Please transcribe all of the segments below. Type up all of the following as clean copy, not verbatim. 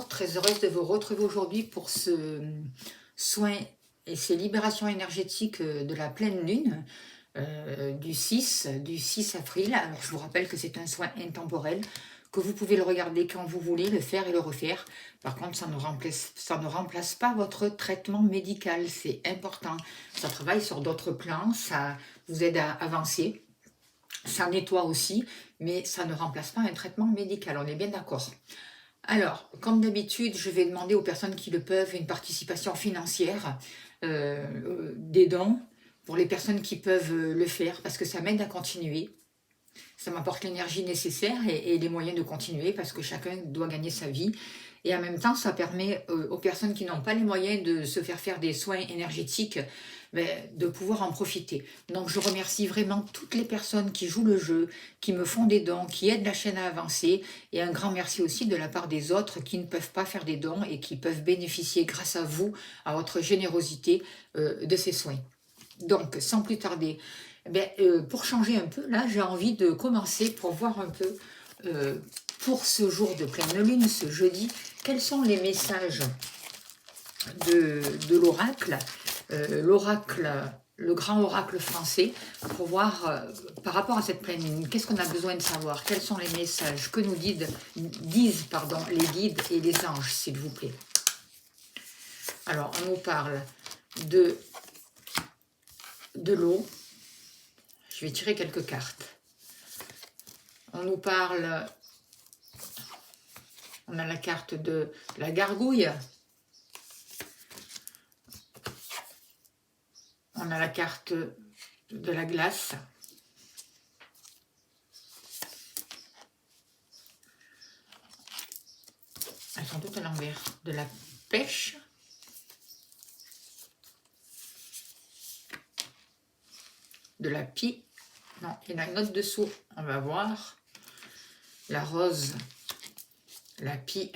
bonjour, très heureuse de vous retrouver aujourd'hui pour ce soin et ces libérations énergétiques de la pleine lune du 6 avril. Alors je vous rappelle que c'est un soin intemporel, que vous pouvez le regarder quand vous voulez, le faire et le refaire. Par contre, ça ne remplace pas votre traitement médical, c'est important. Ça travaille sur d'autres plans, ça vous aide à avancer. Ça nettoie aussi, mais ça ne remplace pas un traitement médical, on est bien d'accord. Alors, comme d'habitude, je vais demander aux personnes qui le peuvent une participation financière, des dons, pour les personnes qui peuvent le faire, parce que ça m'aide à continuer. Ça m'apporte l'énergie nécessaire et les moyens de continuer, parce que chacun doit gagner sa vie. Et en même temps, ça permet aux personnes qui n'ont pas les moyens de se faire des soins énergétiques, de pouvoir en profiter. Donc je remercie vraiment toutes les personnes qui jouent le jeu, qui me font des dons, qui aident la chaîne à avancer. Et un grand merci aussi de la part des autres qui ne peuvent pas faire des dons et qui peuvent bénéficier grâce à vous, à votre générosité, de ces soins. Donc sans plus tarder, pour changer un peu, là j'ai envie de commencer pour voir un peu, pour ce jour de pleine lune, ce jeudi, quels sont les messages de l'oracle, le grand oracle français, pour voir par rapport à cette pleine lune, qu'est-ce qu'on a besoin de savoir, quels sont les messages que nous disent les guides et les anges, s'il vous plaît. Alors, on nous parle de l'eau. Je vais tirer quelques cartes. On nous parle, on a la carte de la gargouille. On a la carte de la glace. Elles sont toutes à l'envers. De la pêche. De la pie. Non, il y en a une autre dessous. On va voir. La rose. La pie.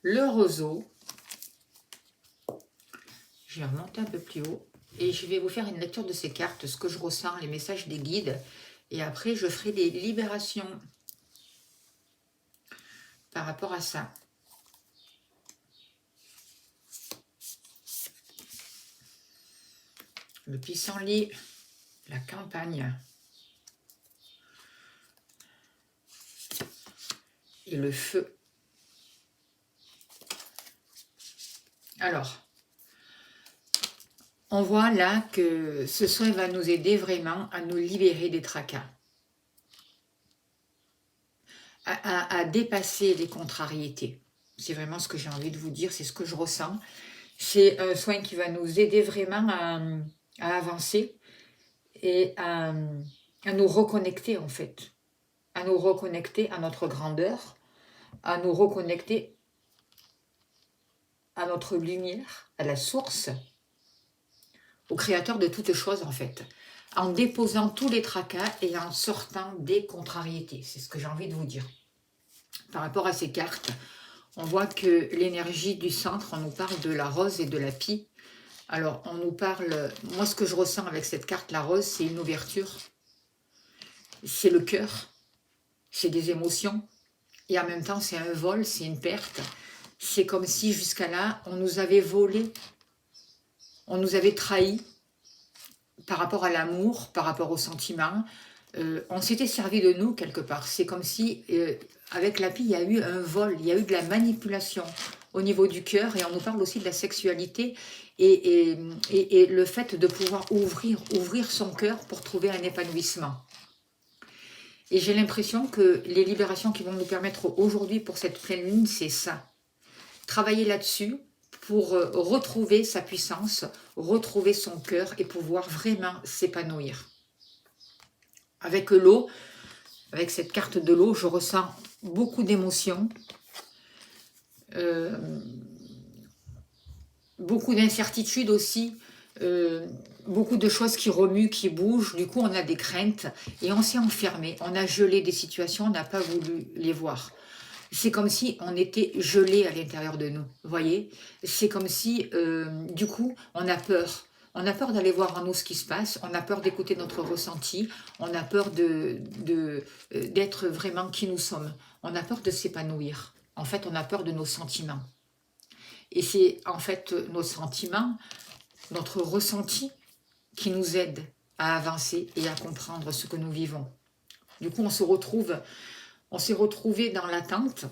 Le roseau. Je vais remonter un peu plus haut. Et je vais vous faire une lecture de ces cartes, ce que je ressens, les messages des guides. Et après, je ferai des libérations par rapport à ça. Le pissenlit, la campagne et le feu. Alors, on voit là que ce soin va nous aider vraiment à nous libérer des tracas, à dépasser les contrariétés. C'est vraiment ce que j'ai envie de vous dire, c'est ce que je ressens. C'est un soin qui va nous aider vraiment à avancer et à nous reconnecter en fait, à nous reconnecter à notre grandeur, à nous reconnecter à notre lumière, à la source, au créateur de toutes choses en fait, en déposant tous les tracas et en sortant des contrariétés. C'est ce que j'ai envie de vous dire. Par rapport à ces cartes, on voit que l'énergie du centre, on nous parle de la rose et de la pie. Alors, on nous parle, moi ce que je ressens avec cette carte, la rose, c'est une ouverture, c'est le cœur, c'est des émotions, et en même temps c'est un vol, c'est une perte. C'est comme si jusqu'à là, on nous avait volé, on nous avait trahi par rapport à l'amour, par rapport aux sentiments. On s'était servi de nous quelque part. C'est comme si, avec la pie, il y a eu un vol, il y a eu de la manipulation au niveau du cœur, et on nous parle aussi de la sexualité et le fait de pouvoir ouvrir son cœur pour trouver un épanouissement. Et j'ai l'impression que les libérations qui vont nous permettre aujourd'hui pour cette pleine lune, c'est ça. Travailler là-dessus pour retrouver sa puissance, retrouver son cœur et pouvoir vraiment s'épanouir. Avec l'eau, avec cette carte de l'eau, je ressens beaucoup d'émotions, beaucoup d'incertitudes aussi, beaucoup de choses qui remuent, qui bougent. Du coup, on a des craintes et on s'est enfermé. On a gelé des situations, on n'a pas voulu les voir. C'est comme si on était gelé à l'intérieur de nous, vous voyez. C'est comme si, du coup, on a peur. On a peur d'aller voir en nous ce qui se passe, on a peur d'écouter notre ressenti, on a peur d'être vraiment qui nous sommes. On a peur de s'épanouir. En fait, on a peur de nos sentiments. Et c'est en fait nos sentiments, notre ressenti qui nous aide à avancer et à comprendre ce que nous vivons. Du coup, on s'est retrouvé dans l'attente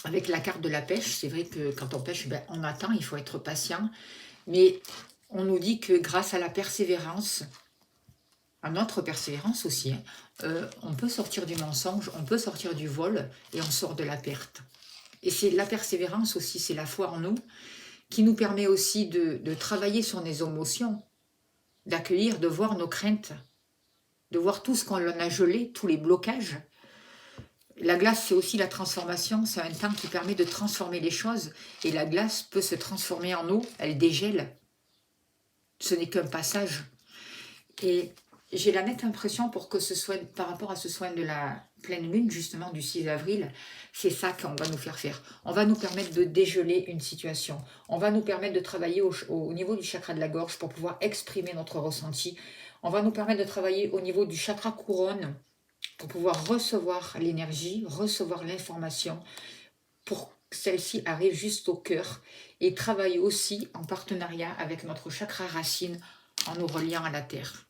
avec la carte de la pêche. C'est vrai que quand on pêche, ben, on attend, il faut être patient. Mais on nous dit que grâce à la persévérance, à notre persévérance aussi, hein, on peut sortir du mensonge, on peut sortir du vol et on sort de la perte. Et c'est la persévérance aussi, c'est la foi en nous qui nous permet aussi de travailler sur nos émotions, d'accueillir, de voir nos craintes, de voir tout ce qu'on a gelé, tous les blocages. La glace, c'est aussi la transformation, c'est un temps qui permet de transformer les choses et la glace peut se transformer en eau, elle dégèle. Ce n'est qu'un passage. Et j'ai la nette impression pour que ce soit, par rapport à ce soin de la pleine lune, justement du 6 avril, c'est ça qu'on va nous faire. On va nous permettre de dégeler une situation. On va nous permettre de travailler au niveau du chakra de la gorge pour pouvoir exprimer notre ressenti. On va nous permettre de travailler au niveau du chakra couronne pour pouvoir recevoir l'énergie, recevoir l'information, pour que celle-ci arrive juste au cœur et travailler aussi en partenariat avec notre chakra racine en nous reliant à la terre.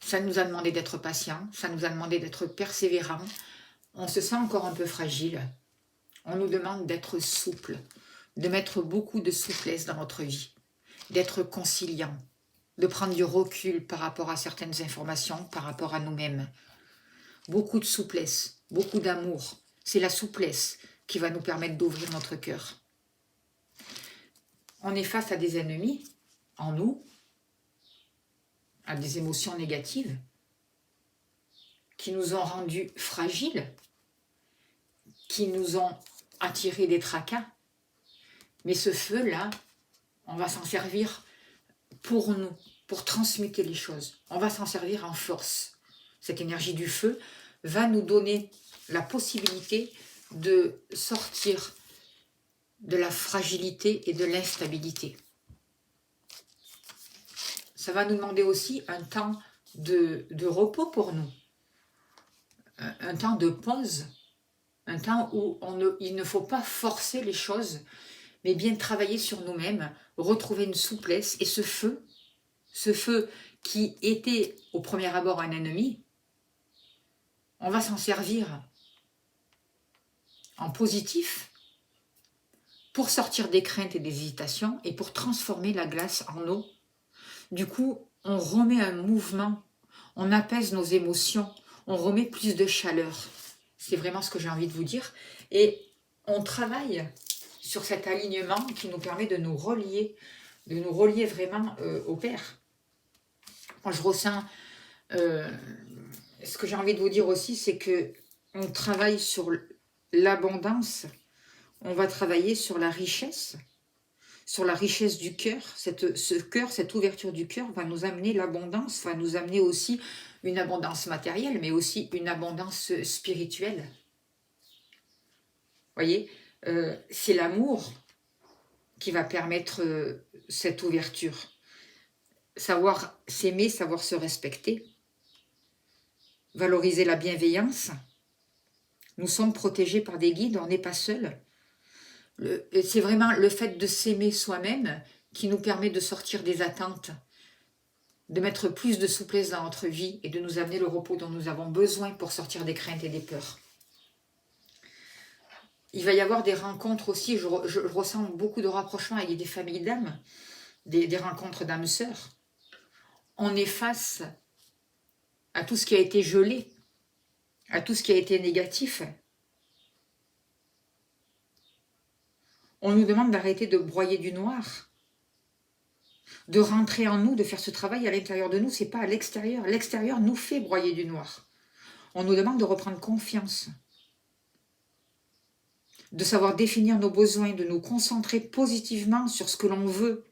Ça nous a demandé d'être patient, ça nous a demandé d'être persévérant. On se sent encore un peu fragile. On nous demande d'être souple, de mettre beaucoup de souplesse dans notre vie, d'être conciliant, de prendre du recul par rapport à certaines informations, par rapport à nous-mêmes. Beaucoup de souplesse, beaucoup d'amour. C'est la souplesse qui va nous permettre d'ouvrir notre cœur. On est face à des ennemis, en nous, à des émotions négatives, qui nous ont rendus fragiles, qui nous ont attiré des tracas. Mais ce feu-là, on va s'en servir pour nous, pour transmuter les choses. On va s'en servir en force. Cette énergie du feu va nous donner la possibilité de sortir de la fragilité et de l'instabilité. Ça va nous demander aussi un temps de repos pour nous, un temps de pause, un temps où il ne faut pas forcer les choses, mais bien travailler sur nous-mêmes, retrouver une souplesse. Et ce feu qui était au premier abord un ennemi, on va s'en servir en positif pour sortir des craintes et des hésitations et pour transformer la glace en eau. Du coup, on remet un mouvement, on apaise nos émotions, on remet plus de chaleur. C'est vraiment ce que j'ai envie de vous dire. Et on travaille sur cet alignement qui nous permet de nous relier vraiment au Père. Moi, je ressens, ce que j'ai envie de vous dire aussi, c'est que on travaille sur l'abondance, on va travailler sur la richesse du cœur. Ce cœur, cette ouverture du cœur va nous amener l'abondance, va nous amener aussi une abondance matérielle, mais aussi une abondance spirituelle. Vous voyez, c'est l'amour qui va permettre cette ouverture. Savoir s'aimer, savoir se respecter, valoriser la bienveillance. Nous sommes protégés par des guides, on n'est pas seuls. C'est vraiment le fait de s'aimer soi-même qui nous permet de sortir des attentes, de mettre plus de souplesse dans notre vie et de nous amener le repos dont nous avons besoin pour sortir des craintes et des peurs. Il va y avoir des rencontres aussi, je ressens beaucoup de rapprochements avec des familles d'âmes, des rencontres d'âmes sœurs. On est face à tout ce qui a été gelé, à tout ce qui a été négatif. On nous demande d'arrêter de broyer du noir, de rentrer en nous, de faire ce travail à l'intérieur de nous, c'est pas à l'extérieur. L'extérieur nous fait broyer du noir. On nous demande de reprendre confiance, de savoir définir nos besoins, de nous concentrer positivement sur ce que l'on veut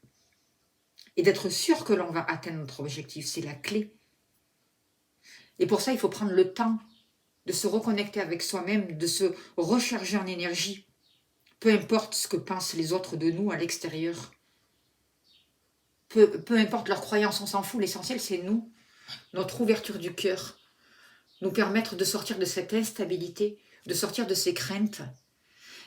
et d'être sûr que l'on va atteindre notre objectif. C'est la clé. Et pour ça, il faut prendre le temps de se reconnecter avec soi-même, de se recharger en énergie, peu importe ce que pensent les autres de nous à l'extérieur. peu importe leur croyance, on s'en fout, l'essentiel c'est nous, notre ouverture du cœur, nous permettre de sortir de cette instabilité, de sortir de ces craintes,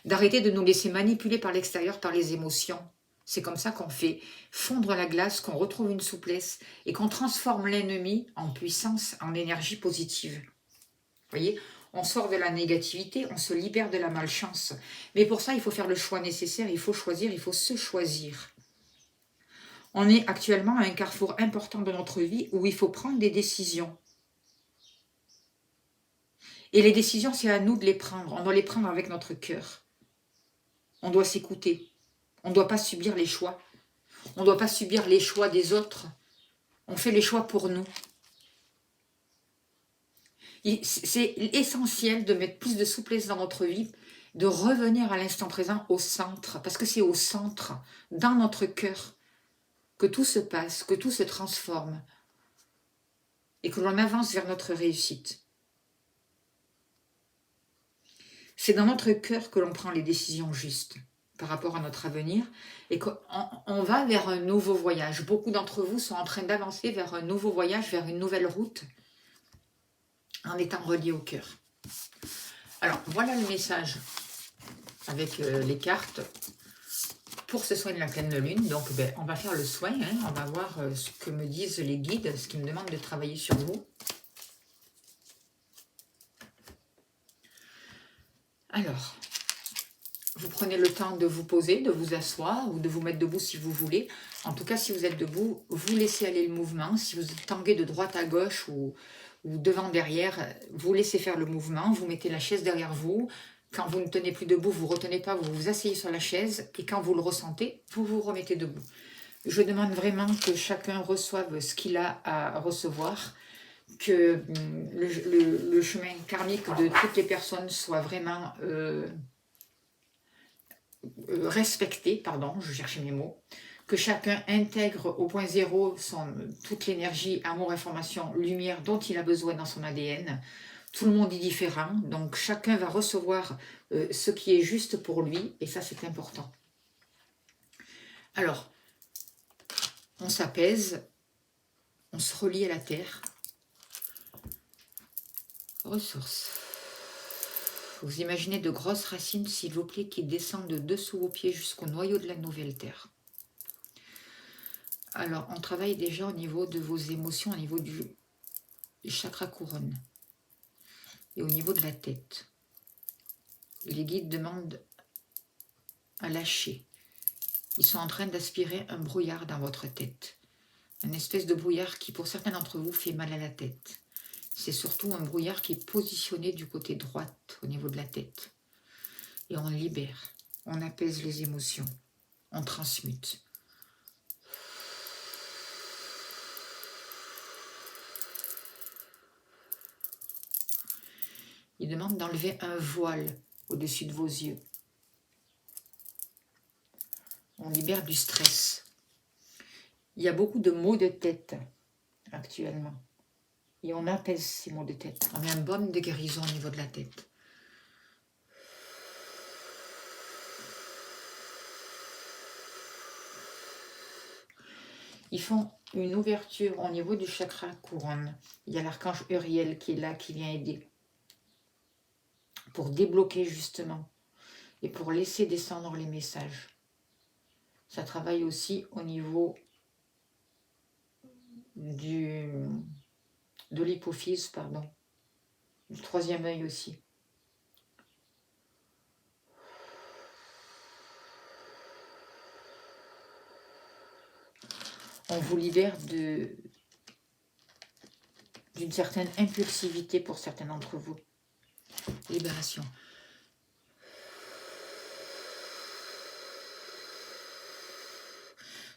d'arrêter de nous laisser manipuler par l'extérieur, par les émotions. C'est comme ça qu'on fait fondre la glace, qu'on retrouve une souplesse et qu'on transforme l'ennemi en puissance, en énergie positive. Vous voyez, on sort de la négativité, on se libère de la malchance. Mais pour ça, il faut faire le choix nécessaire, il faut choisir, il faut se choisir. On est actuellement à un carrefour important de notre vie où il faut prendre des décisions. Et les décisions, c'est à nous de les prendre. On doit les prendre avec notre cœur. On doit s'écouter. On ne doit pas subir les choix. On ne doit pas subir les choix des autres. On fait les choix pour nous. C'est essentiel de mettre plus de souplesse dans notre vie, de revenir à l'instant présent, au centre. Parce que c'est au centre, dans notre cœur, que tout se passe, que tout se transforme. Et que l'on avance vers notre réussite. C'est dans notre cœur que l'on prend les décisions justes par rapport à notre avenir et qu'on va vers un nouveau voyage. Beaucoup d'entre vous sont en train d'avancer vers un nouveau voyage, vers une nouvelle route en étant reliés au cœur. Alors, voilà le message avec les cartes pour ce soin de la pleine lune. Donc, on va faire le soin, hein, on va voir ce que me disent les guides, ce qu'ils me demandent de travailler sur vous. Alors, vous prenez le temps de vous poser, de vous asseoir ou de vous mettre debout si vous voulez. En tout cas, si vous êtes debout, vous laissez aller le mouvement. Si vous tanguez de droite à gauche ou devant, derrière, vous laissez faire le mouvement. Vous mettez la chaise derrière vous. Quand vous ne tenez plus debout, vous ne retenez pas, vous vous asseyez sur la chaise. Et quand vous le ressentez, vous vous remettez debout. Je demande vraiment que chacun reçoive ce qu'il a à recevoir, que le chemin karmique de toutes les personnes soit vraiment... respecter, pardon, je cherchais mes mots, que chacun intègre au point zéro toute l'énergie, amour, information, lumière dont il a besoin dans son ADN. Tout le monde est différent, donc chacun va recevoir ce qui est juste pour lui, et ça c'est important. Alors, on s'apaise, on se relie à la terre. Ressources. Vous imaginez de grosses racines, s'il vous plaît, qui descendent de dessous vos pieds jusqu'au noyau de la nouvelle terre. Alors, on travaille déjà au niveau de vos émotions, au niveau du chakra couronne et au niveau de la tête. Les guides demandent à lâcher. Ils sont en train d'aspirer un brouillard dans votre tête. Une espèce de brouillard qui, pour certains d'entre vous, fait mal à la tête. C'est surtout un brouillard qui est positionné du côté droite, au niveau de la tête. Et on libère, on apaise les émotions, on transmute. Il demande d'enlever un voile au-dessus de vos yeux. On libère du stress. Il y a beaucoup de maux de tête actuellement. Et on apaise ces maux de tête. On met un baume de guérison au niveau de la tête. Ils font une ouverture au niveau du chakra couronne. Il y a l'archange Uriel qui est là, qui vient aider. Pour débloquer justement. Et pour laisser descendre les messages. Ça travaille aussi au niveau de l'hypophyse, pardon. Du troisième œil aussi. On vous libère d'une certaine impulsivité pour certains d'entre vous. Libération.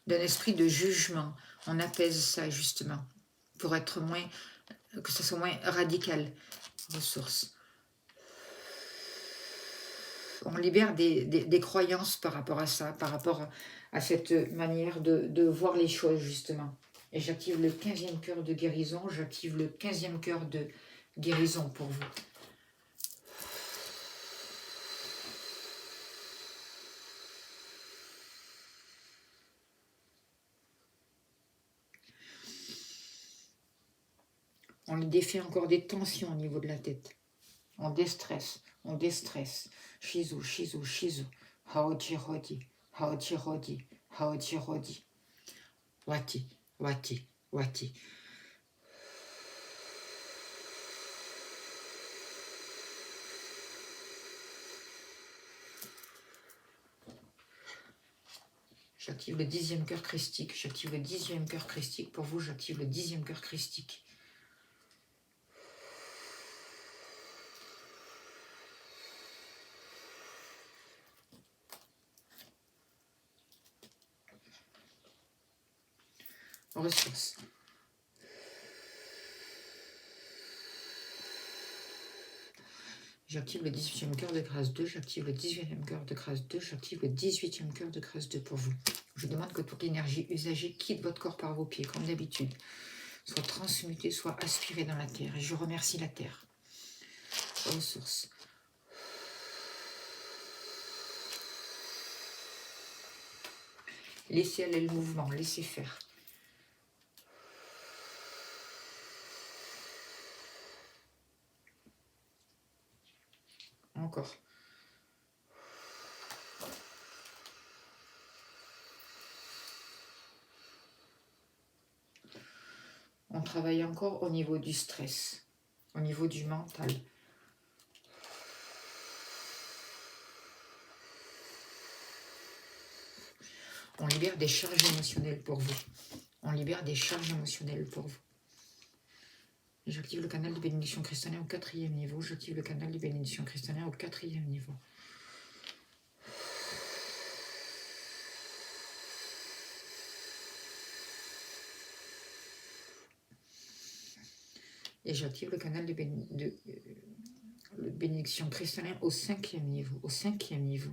D'un esprit de jugement. On apaise ça justement. Pour être moins, que ça soit moins radical. Ressources. On libère des croyances par rapport à ça, par rapport à cette manière de voir les choses justement. Et j'active le 15e cœur de guérison, j'active le 15e cœur de guérison pour vous. le défait encore des tensions au niveau de la tête. On déstresse, on déstresse. Shizu, shizu, shizu. Haoji rodi, haoji rodi, haoji rodi. Wati, wati, wati. J'active le 10e cœur christique. J'active le 10e cœur christique. Pour vous, j'active le 10e cœur christique. Ressources. J'active le 18e cœur de grâce 2, j'active le 18e cœur de grâce 2, j'active le 18e cœur de grâce 2 pour vous. Je demande que toute l'énergie usagée quitte votre corps par vos pieds, comme d'habitude, soit transmutée, soit aspirée dans la terre. Et je remercie la terre. Ressources. Laissez aller le mouvement, laissez faire. Encore. On travaille encore au niveau du stress, au niveau du mental. On libère des charges émotionnelles pour vous. On libère des charges émotionnelles pour vous. J'active le canal de bénédiction cristallin au 4e niveau. J'active le canal de bénédiction cristallin au 4e niveau. Et j'active le canal de bénédiction cristallin au 5e niveau. Au 5e niveau.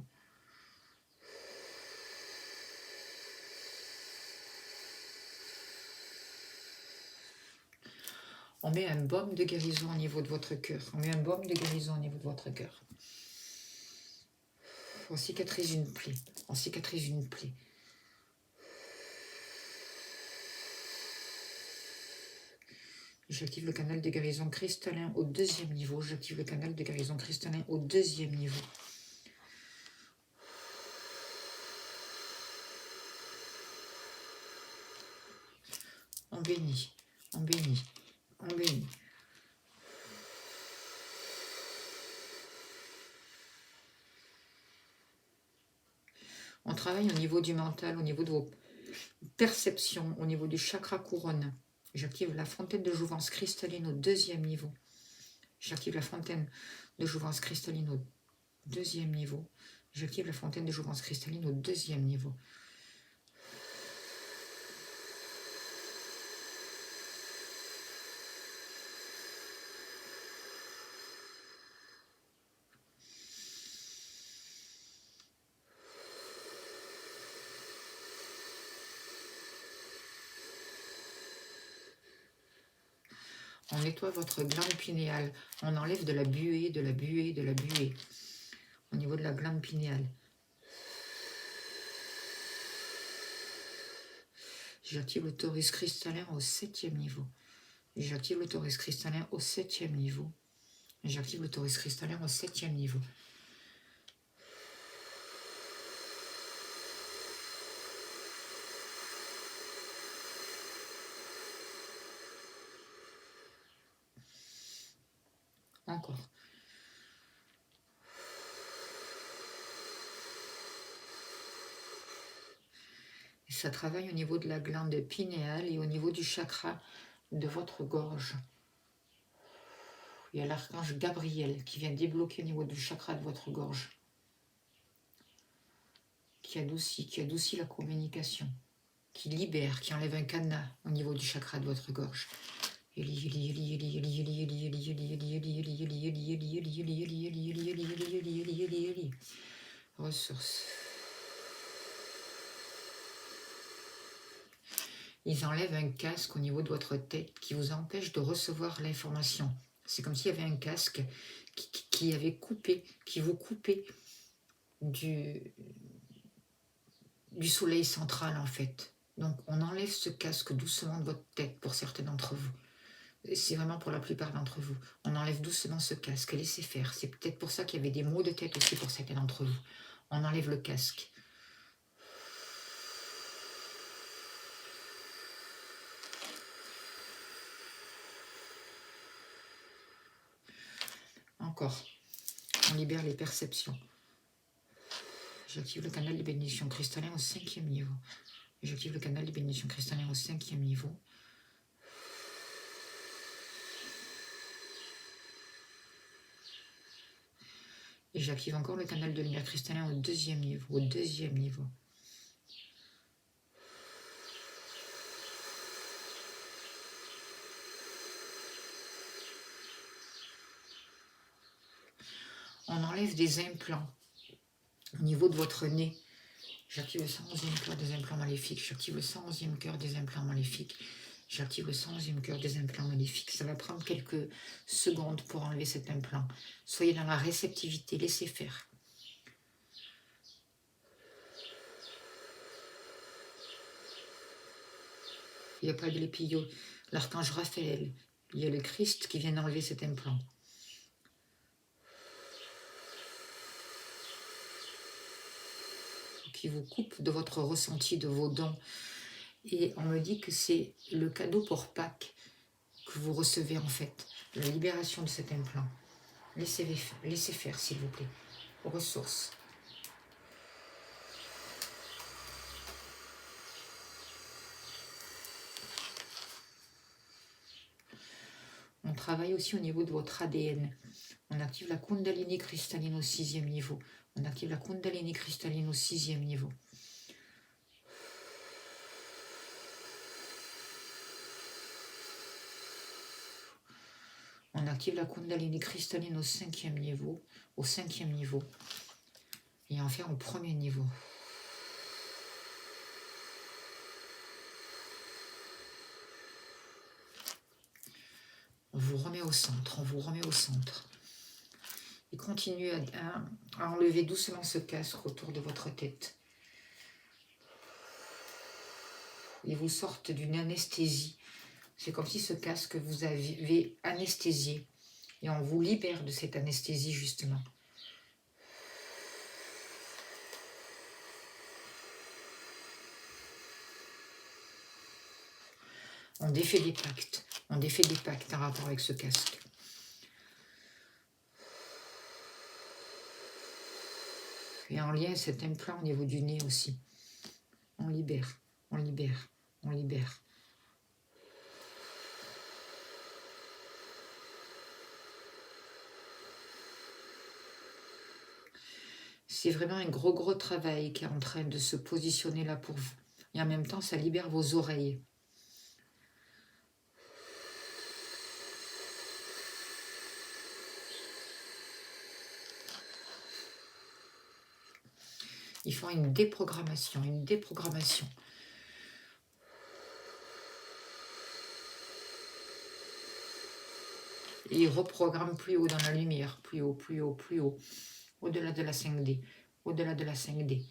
On met un baume de guérison au niveau de votre cœur. On met un baume de guérison au niveau de votre cœur. On cicatrise une plaie. On cicatrise une plaie. J'active le canal de guérison cristallin au 2e niveau. J'active le canal de guérison cristallin au 2e niveau. On bénit. On bénit. On bénit. On travaille au niveau du mental, au niveau de vos perceptions, au niveau du chakra couronne. J'active la fontaine de jouvence cristalline au 2e niveau. J'active la fontaine de jouvence cristalline au 2e niveau. J'active la fontaine de jouvence cristalline au 2e niveau. On nettoie votre glande pinéale. On enlève de la buée, de la buée, de la buée. Au niveau de la glande pinéale. J'active le torus cristallin au 7e niveau. J'active le torus cristallin au 7e niveau. J'active le torus cristallin au 7e niveau. Encore. Et ça travaille au niveau de la glande pinéale et au niveau du chakra de votre gorge. Il y a l'archange Gabriel qui vient débloquer au niveau du chakra de votre gorge. Qui adoucit la communication. Qui libère, qui enlève un cadenas au niveau du chakra de votre gorge. Ressources. Ils enlèvent un casque au niveau de votre tête qui vous empêche de recevoir l'information. C'est comme s'il y avait un casque qui avait coupé, qui vous coupait du soleil central en fait. Donc on enlève ce casque doucement de votre tête pour certains d'entre vous. C'est vraiment pour la plupart d'entre vous. On enlève doucement ce casque, laissez faire. C'est peut-être pour ça qu'il y avait des maux de tête aussi pour certains d'entre vous. On enlève le casque. Encore. On libère les perceptions. J'active le canal de bénédiction cristallin au 5e niveau. J'active le canal de bénédiction cristallin au 5e niveau. Et j'active encore le canal de lumière cristallin au 2e niveau. Au 2e niveau. On enlève des implants au niveau de votre nez. J'active le 111e cœur des implants maléfiques. J'active le 111e cœur des implants maléfiques. J'active le 111e cœur des implants maléfiques. Ça va prendre quelques secondes pour enlever cet implant. Soyez dans la réceptivité, laissez faire. Il n'y a pas de l'épillot. L'archange Raphaël. Il y a le Christ qui vient d'enlever cet implant. Qui vous coupe de votre ressenti, de vos dons. Et on me dit que c'est le cadeau pour Pâques que vous recevez en fait. La libération de cet implant. Laissez faire s'il vous plaît. Ressources. On travaille aussi au niveau de votre ADN. On active la Kundalini cristalline au 6e niveau. On active la Kundalini cristalline au 6e niveau. On active la Kundalini cristalline au 5e niveau. Au 5e niveau. Et enfin au 1er niveau. On vous remet au centre. On vous remet au centre. Et continuez à enlever doucement ce casque autour de votre tête. Ils vous sortent d'une anesthésie. C'est comme si ce casque vous avait anesthésié. Et on vous libère de cette anesthésie, justement. On défait des pactes. On défait des pactes en rapport avec ce casque. Et en lien cet implant au niveau du nez aussi. On libère, on libère, on libère. C'est vraiment un gros travail qui est en train de se positionner là pour vous. Et en même temps, ça libère vos oreilles. Ils font une déprogrammation, une déprogrammation. Et ils reprogramment plus haut dans la lumière, plus haut, plus haut, plus haut. Au-delà de la 5D, au-delà de la 5D.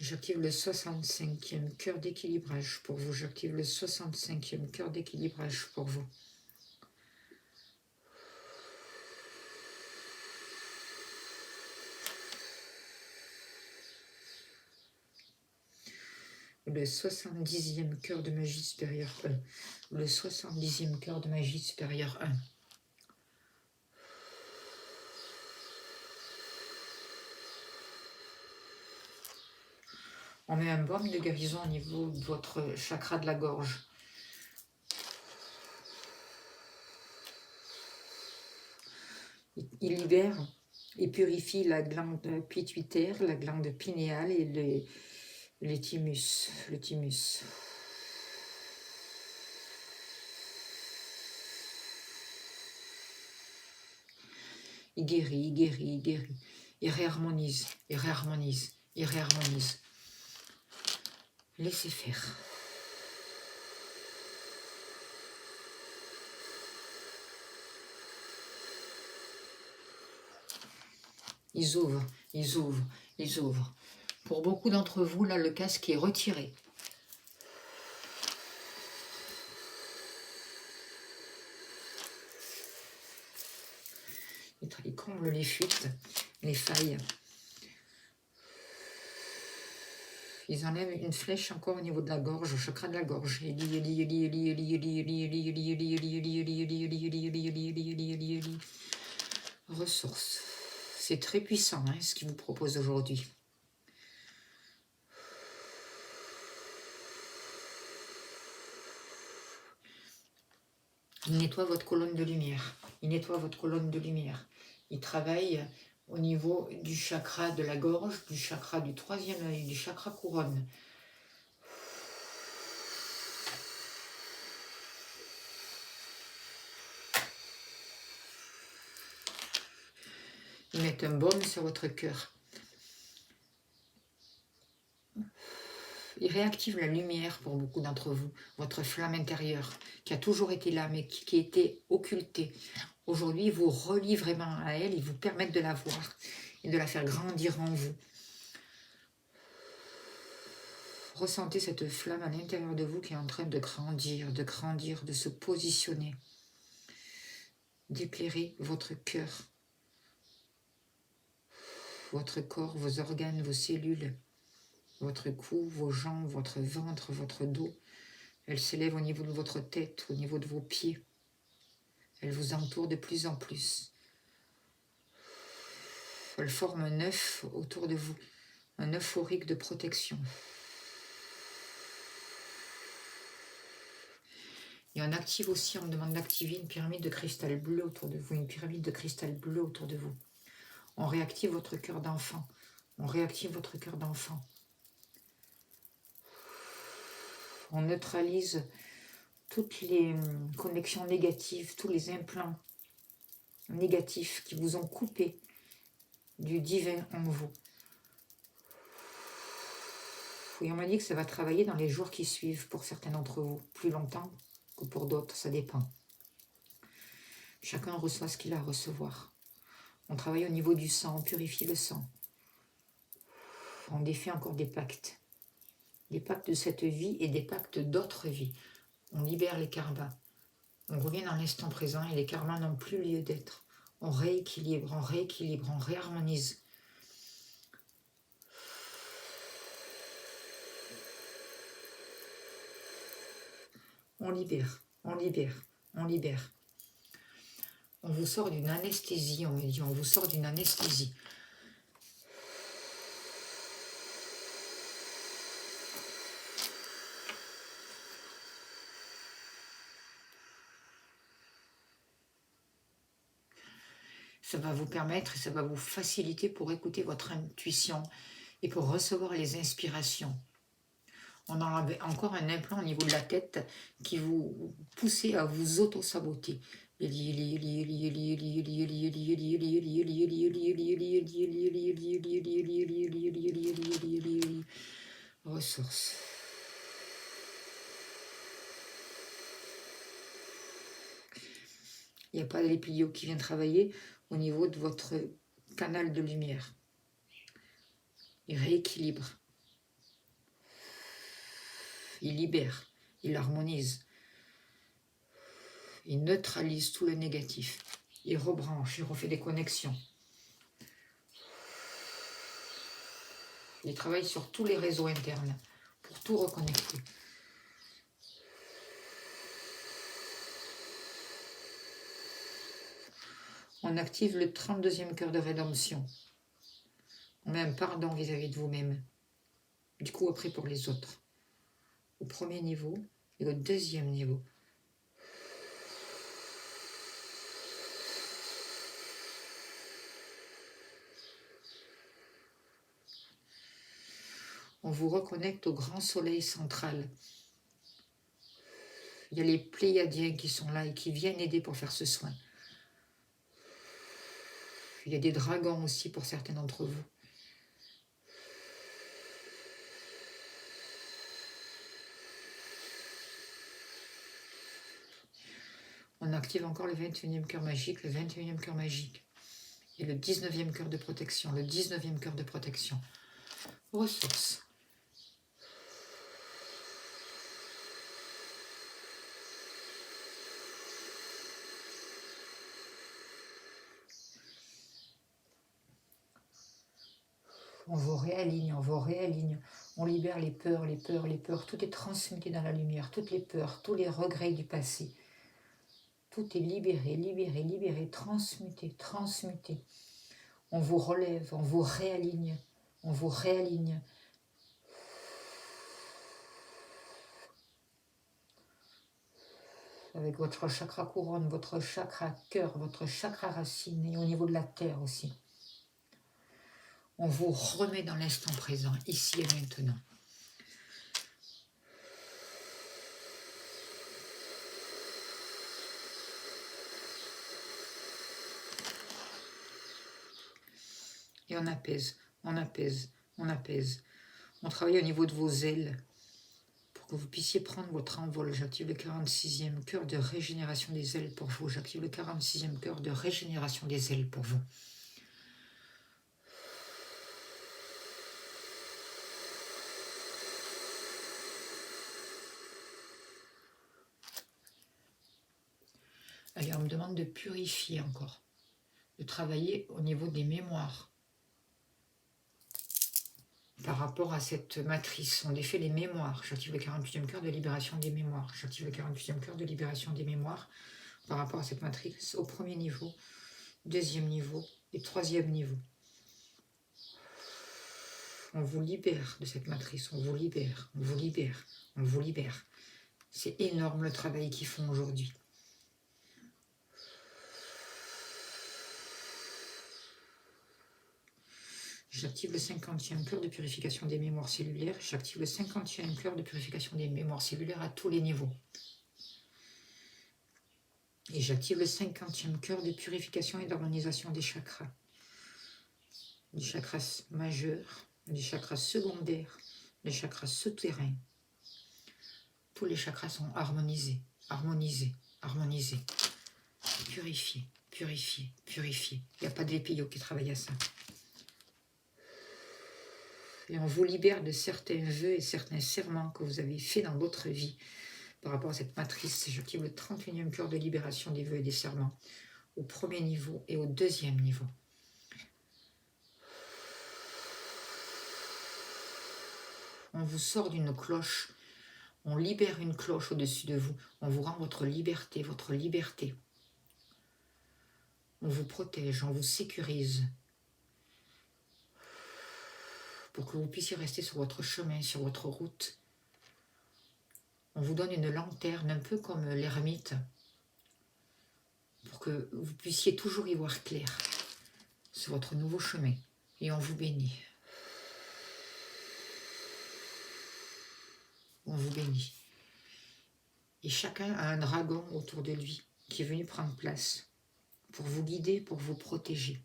J'active le 65e cœur d'équilibrage pour vous. J'active le 65e cœur d'équilibrage pour vous. Le 70e cœur de magie supérieure 1. Le 70e cœur de magie supérieure 1. On met un baume de guérison au niveau de votre chakra de la gorge. Il libère et purifie la glande pituitaire, la glande pinéale et le thymus. Il guérit, il guérit, il guérit. Il réharmonise, il réharmonise, il réharmonise. Laissez faire. ils ouvrent, ils ouvrent, ils ouvrent. Pour beaucoup d'entre vous, là, le casque est retiré. Il comble les fuites, les failles. Ils enlèvent une flèche encore au niveau de la gorge, au chakra de la gorge. Ressources. C'est très puissant, hein, ce qu'il vous propose aujourd'hui. Il nettoie votre colonne de lumière. Il nettoie votre colonne de lumière. Il travaille au niveau du chakra de la gorge, du chakra du troisième œil, du chakra couronne. Il met un baume sur votre cœur. Il réactive la lumière pour beaucoup d'entre vous, votre flamme intérieure, qui a toujours été là, mais qui était occultée. Aujourd'hui, il vous relie vraiment à elle, il vous permet de la voir et de la faire grandir en vous. Ressentez cette flamme à l'intérieur de vous qui est en train de grandir, de se positionner, d'éclairer votre cœur, votre corps, vos organes, vos cellules, votre cou, vos jambes, votre ventre, votre dos. Elle s'élève au niveau de votre tête, au niveau de vos pieds. Elle vous entoure de plus en plus. Elle forme un œuf autour de vous, un œuf aurique de protection. Et on active aussi, on me demande d'activer une pyramide de cristal bleu autour de vous, une pyramide de cristal bleu autour de vous. On réactive votre cœur d'enfant. On réactive votre cœur d'enfant. On neutralise toutes les connexions négatives, tous les implants négatifs qui vous ont coupé du divin en vous. Et on m'a dit que ça va travailler dans les jours qui suivent pour certains d'entre vous, plus longtemps que pour d'autres, ça dépend. Chacun reçoit ce qu'il a à recevoir. On travaille au niveau du sang, on purifie le sang. On défait encore des pactes de cette vie et des pactes d'autres vies. On libère les karmas. On revient dans l'instant présent et les karmas n'ont plus lieu d'être. On rééquilibre, on réharmonise. On libère, on libère, on libère. On vous sort d'une anesthésie, on me dit, on vous sort d'une anesthésie. Ça va vous permettre et ça va vous faciliter pour écouter votre intuition et pour recevoir les inspirations. On a encore un implant au niveau de la tête qui vous pousse à vous auto-saboter. Ressources. Il n'y a pas d'épilio qui vient travailler au niveau de votre canal de lumière. Il rééquilibre. Il libère. Il harmonise. Il neutralise tout le négatif. Il rebranche, il refait des connexions. Il travaille sur tous les réseaux internes pour tout reconnecter. On active le 32e cœur de rédemption. On met un pardon vis-à-vis de vous-même. Du coup, après pour les autres. Au premier niveau et au deuxième niveau. On vous reconnecte au grand soleil central. Il y a les Pléiadiens qui sont là et qui viennent aider pour faire ce soin. Il y a des dragons aussi pour certains d'entre vous. On active encore le 21e cœur magique, le 21e cœur magique. Et le 19e cœur de protection, le 19e cœur de protection. Ressources. On vous réaligne, on vous réaligne. On libère les peurs, les peurs, les peurs. Tout est transmuté dans la lumière. Toutes les peurs, tous les regrets du passé. Tout est libéré, libéré, libéré, transmuté, transmuté. On vous relève, on vous réaligne. On vous réaligne. Avec votre chakra couronne, votre chakra cœur, votre chakra racine et au niveau de la terre aussi. On vous remet dans l'instant présent, ici et maintenant. Et on apaise, on apaise, on apaise. On travaille au niveau de vos ailes pour que vous puissiez prendre votre envol. J'active le 46e cœur de régénération des ailes pour vous. J'active le 46e cœur de régénération des ailes pour vous. Allez, on me demande de purifier encore, de travailler au niveau des mémoires. Par rapport à cette matrice, on défait les mémoires. J'active le 48e cœur de libération des mémoires. J'active le 48e cœur de libération des mémoires par rapport à cette matrice au premier niveau, deuxième niveau et troisième niveau. On vous libère de cette matrice, on vous libère, on vous libère, on vous libère. C'est énorme le travail qu'ils font aujourd'hui. J'active le 50e cœur de purification des mémoires cellulaires. J'active le 50e cœur de purification des mémoires cellulaires à tous les niveaux. Et j'active le 50e cœur de purification et d'harmonisation des chakras. Des chakras majeurs, des chakras secondaires, des chakras souterrains. Tous les chakras sont harmonisés, harmonisés, harmonisés. Purifiés, purifiés, purifiés. Il n'y a pas de VPO qui travaille à ça. Et on vous libère de certains vœux et certains serments que vous avez faits dans votre vie par rapport à cette matrice. J'active le 31e cœur de libération des vœux et des serments au premier niveau et au deuxième niveau. On vous sort d'une cloche, on libère une cloche au-dessus de vous, on vous rend votre liberté, votre liberté. On vous protège, on vous sécurise pour que vous puissiez rester sur votre chemin, sur votre route. On vous donne une lanterne, un peu comme l'ermite, pour que vous puissiez toujours y voir clair sur votre nouveau chemin. Et on vous bénit. On vous bénit. Et chacun a un dragon autour de lui qui est venu prendre place pour vous guider, pour vous protéger.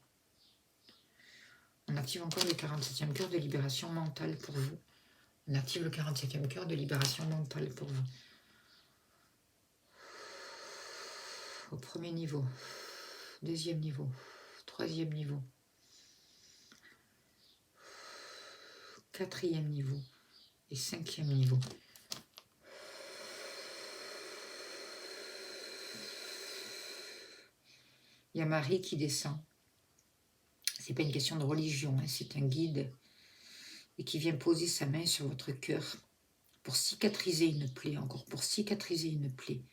On active encore le 47e cœur de libération mentale pour vous. On active le 47e cœur de libération mentale pour vous. Au premier niveau, deuxième niveau, troisième niveau, quatrième niveau et cinquième niveau. Il y a Marie qui descend. C'est pas une question de religion, hein, c'est un guide et qui vient poser sa main sur votre cœur pour cicatriser une plaie, encore pour cicatriser une plaie.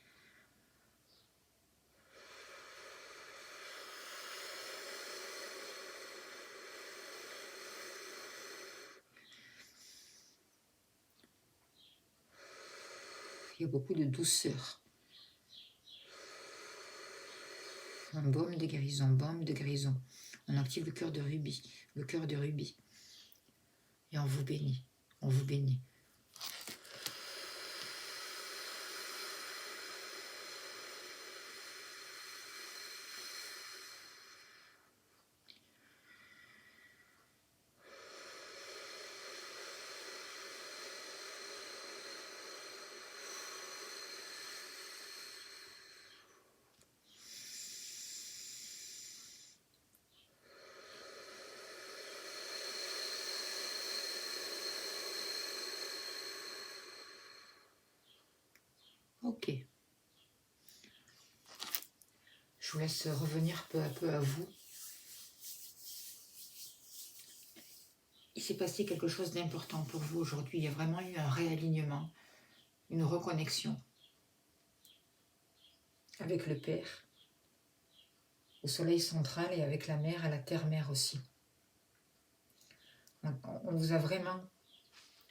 Il y a beaucoup de douceur. Un baume de guérison, baume de guérison. On active le cœur de rubis, le cœur de rubis. Et on vous bénit, on vous bénit. Ok. Je vous laisse revenir peu à peu à vous. Il s'est passé quelque chose d'important pour vous aujourd'hui. Il y a vraiment eu un réalignement, une reconnexion avec le Père, au soleil central et avec la mer, à la terre-mère aussi. On vous a vraiment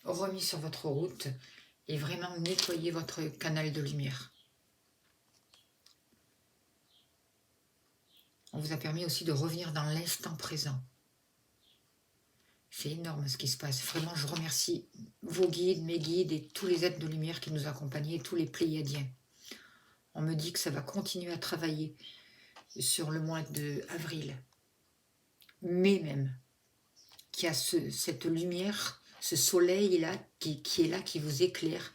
remis sur votre route et vraiment nettoyé votre canal de lumière. On vous a permis aussi de revenir dans l'instant présent. C'est énorme ce qui se passe. Vraiment, je remercie vos guides, mes guides et tous les êtres de lumière qui nous accompagnent, tous les Pléiadiens. On me dit que ça va continuer à travailler sur le mois d'avril, mai même, qu'il y a cette lumière, ce soleil-là qui est là, qui vous éclaire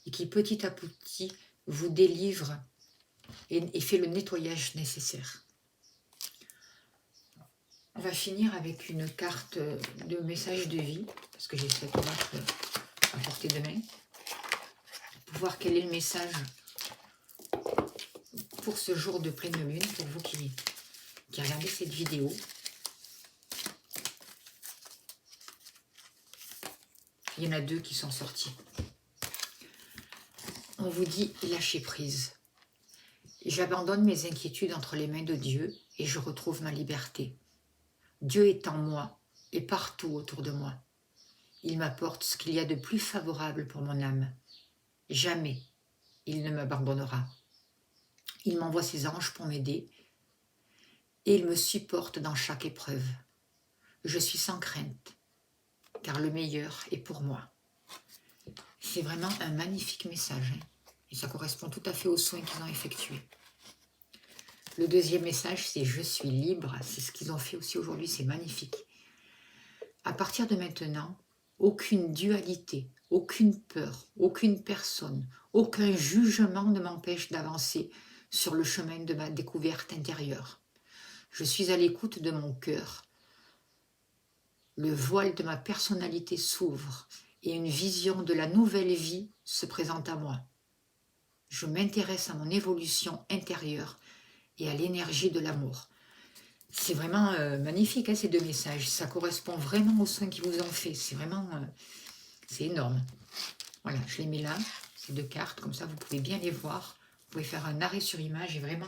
et qui petit à petit vous délivre et fait le nettoyage nécessaire. On va finir avec une carte de message de vie, parce que j'ai cette carte à portée de main, pour voir quel est le message pour ce jour de pleine lune, pour vous qui regardez cette vidéo. Il y en a deux qui sont sortis. On vous dit lâcher prise. J'abandonne mes inquiétudes entre les mains de Dieu et je retrouve ma liberté. Dieu est en moi et partout autour de moi. Il m'apporte ce qu'il y a de plus favorable pour mon âme. Jamais il ne m'abandonnera. Il m'envoie ses anges pour m'aider et il me supporte dans chaque épreuve. Je suis sans crainte, car le meilleur est pour moi. C'est vraiment un magnifique message, hein, et ça correspond tout à fait aux soins qu'ils ont effectués. Le deuxième message, c'est « Je suis libre ». C'est ce qu'ils ont fait aussi aujourd'hui, c'est magnifique. À partir de maintenant, aucune dualité, aucune peur, aucune personne, aucun jugement ne m'empêche d'avancer sur le chemin de ma découverte intérieure. Je suis à l'écoute de mon cœur. Le voile de ma personnalité s'ouvre et une vision de la nouvelle vie se présente à moi. Je m'intéresse à mon évolution intérieure et à l'énergie de l'amour. C'est vraiment magnifique, hein, ces deux messages. Ça correspond vraiment aux soins qu'ils vous ont fait. C'est vraiment... c'est énorme. Voilà, je les mets là, ces deux cartes. Comme ça, vous pouvez bien les voir. Vous pouvez faire un arrêt sur image et vraiment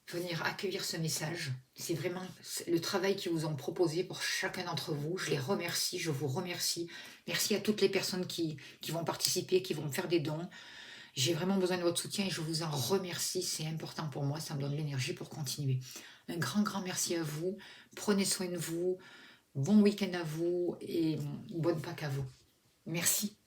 venir accueillir ce message. C'est vraiment le travail qu'ils vous ont proposé pour chacun d'entre vous. Je les remercie, je vous remercie. Merci à toutes les personnes qui vont participer, qui vont faire des dons. J'ai vraiment besoin de votre soutien et je vous en remercie. C'est important pour moi, ça me donne l'énergie pour continuer. Un grand, grand merci à vous. Prenez soin de vous. Bon week-end à vous et bonne Pâques à vous. Merci.